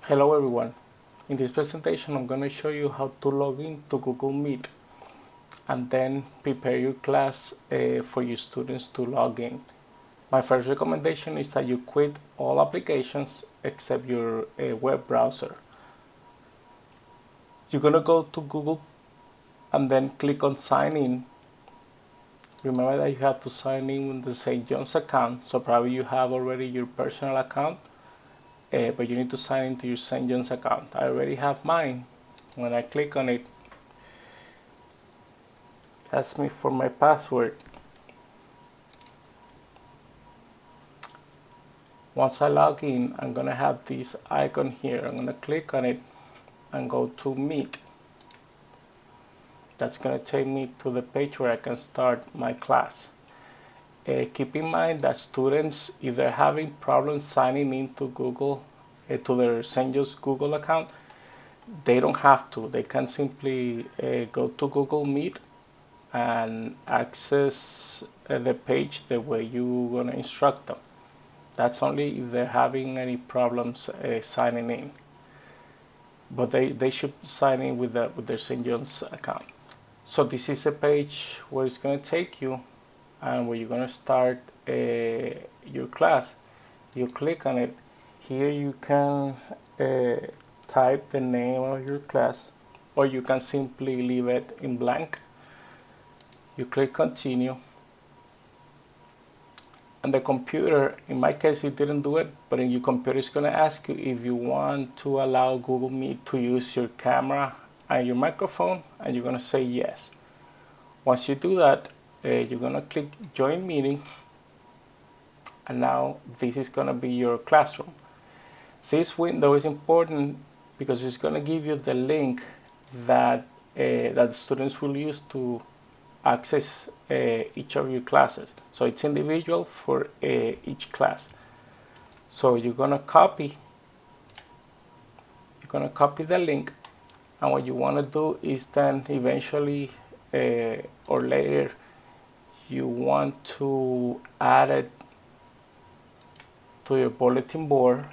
Hello everyone. In this presentation I'm going to show you how to log in to Google Meet and then prepare your class for your students to log in. My first recommendation is that you quit all applications except your web browser. You're going to go to Google and then click on sign in. Remember that you have to sign in with the St. John's account, so probably you have already your personal account, but you need to sign into your St. John's account. I already have mine. When I click on it, asks me for my password. Once I log in, I'm gonna have this icon here. I'm gonna click on it and go to Meet. That's gonna take me to the page where I can start my class. Keep in mind that students, if they're having problems signing into Google, to their St. John's Google account, they don't have to. They can simply go to Google Meet and access the page the way you're gonna instruct them. That's only if they're having any problems signing in. But they should sign in with their St. John's account. So this is a page where it's going to take you and where you're going to start your class. You click on it. Here you can type the name of your class, or you can simply leave it in blank. You click continue, and the computer, in my case it didn't do it, but in your computer it's going to ask you if you want to allow Google Meet to use your camera and your microphone, and you're going to say yes. Once you do that, you're going to click join meeting, and now this is going to be your classroom. This window is important because it's going to give you the link that the students will use to access each of your classes. So it's individual for each class. So you're gonna copy the link, and what you want to do is then eventually or later you want to add it to your bulletin board.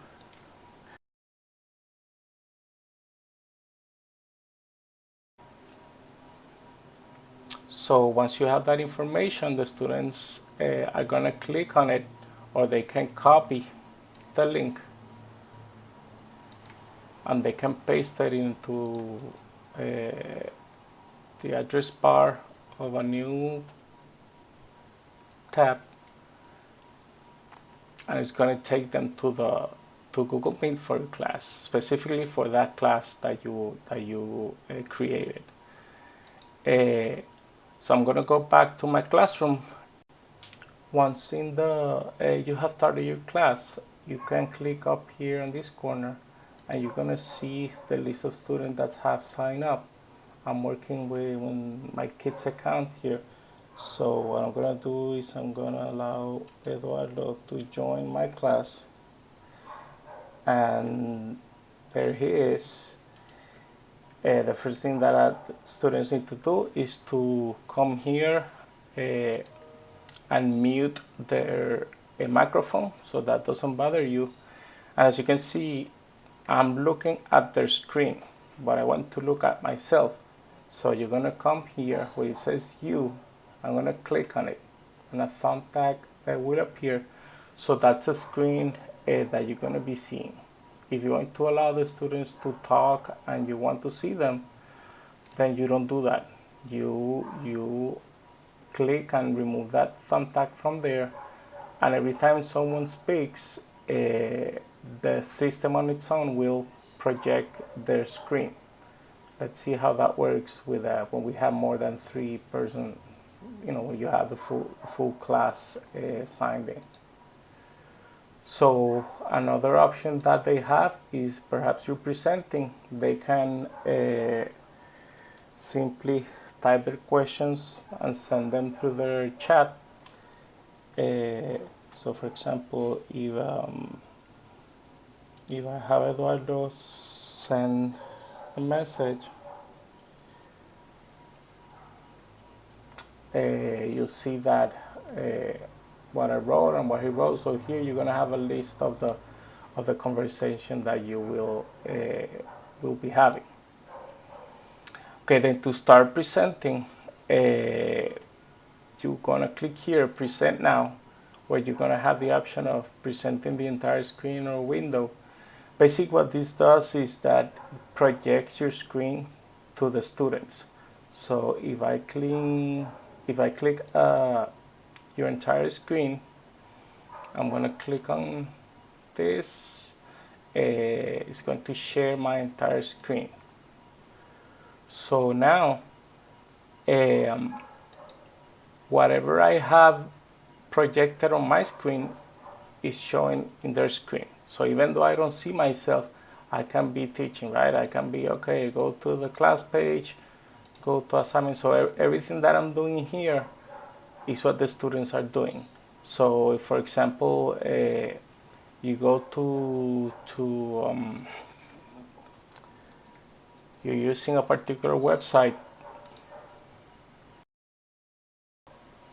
So once you have that information, the students are gonna click on it, or they can copy the link and they can paste it into the address bar of a new tab, and it's going to take them to Google Meet for your class, specifically for that class that you created. So I'm going to go back to my classroom. Once in the you have started your class, you can click up here in this corner, and you're going to see the list of students that have signed up. I'm working with my kids account here. So what I'm gonna do is I'm gonna allow Eduardo to join my class, and there he is. The first thing that students need to do is to come here and mute their microphone so that doesn't bother you. And as you can see, I'm looking at their screen, but I want to look at myself. So you're gonna come here where it says you. I'm gonna click on it, and a thumbtack will appear. So that's a screen that you're gonna be seeing. If you want to allow the students to talk and you want to see them, then you don't do that. You click and remove that thumbtack from there, and every time someone speaks, the system on its own will project their screen. Let's see how that works with when we have more than 3 person, when you have the full class signed in. So another option that they have is perhaps you're presenting. They can simply type their questions and send them through their chat. So for example, if I have Eduardo send a message, you'll see that what I wrote and what he wrote. So here you're gonna have a list of of the conversation that you will be having. Okay, then to start presenting, you're gonna click here, present now, where you're gonna have the option of presenting the entire screen or window. Basically what this does is that it projects your screen to the students. So if I click your entire screen, I'm gonna click on this, it's going to share my entire screen. So now whatever I have projected on my screen is showing in their screen. So even though I don't see myself, I can be teaching, right? I can be, okay, go to the class page, go to assignment. So everything that I'm doing here is what the students are doing. So if, for example, you go to you're using a particular website,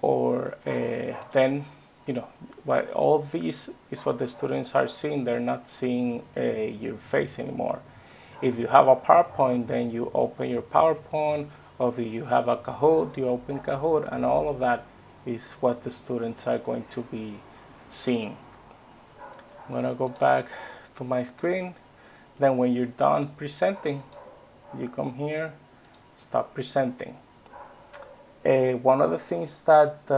or then what all these is what the students are seeing. They're not seeing your face anymore. If you have a PowerPoint, then you open your PowerPoint, or if you have a Kahoot, you open Kahoot, and all of that is what the students are going to be seeing. I'm gonna go back to my screen. Then when you're done presenting, you come here, stop presenting. One of the things that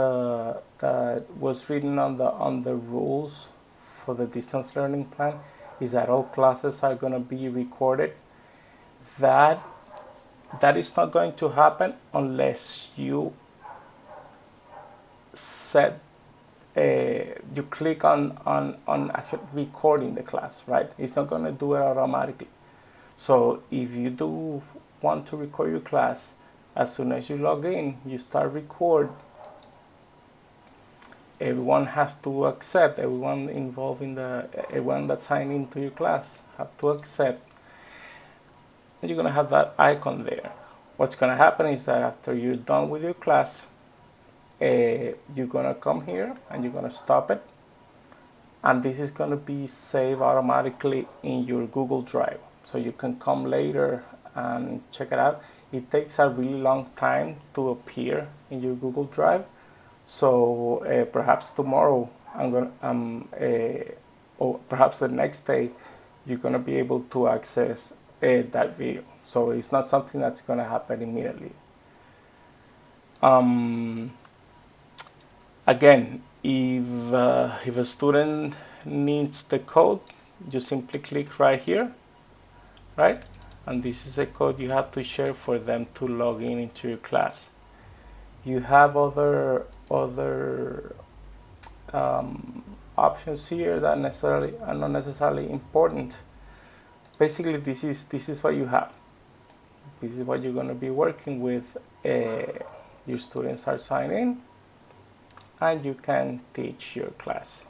was written on the rules for the distance learning plan is that all classes are going to be recorded. That is not going to happen unless you set you click on actually recording the class, right? It's not going to do it automatically. So if you do want to record your class, as soon as you log in, you start record. Everyone has to accept. Everyone involved in everyone that signed into your class have to accept. And you're gonna have that icon there. What's gonna happen is that after you're done with your class, you're gonna come here and you're gonna stop it, and this is gonna be saved automatically in your Google Drive. So you can come later and check it out. It takes a really long time to appear in your Google Drive. So perhaps tomorrow or perhaps the next day, you're gonna be able to access that video. So it's not something that's gonna happen immediately. Again, if a student needs the code, you simply click right here, right? And this is a code you have to share for them to log in into your class. You have other options here that are not necessarily important. Basically, this is what you have. This is what you're going to be working with. Your students are signed in, and you can teach your class.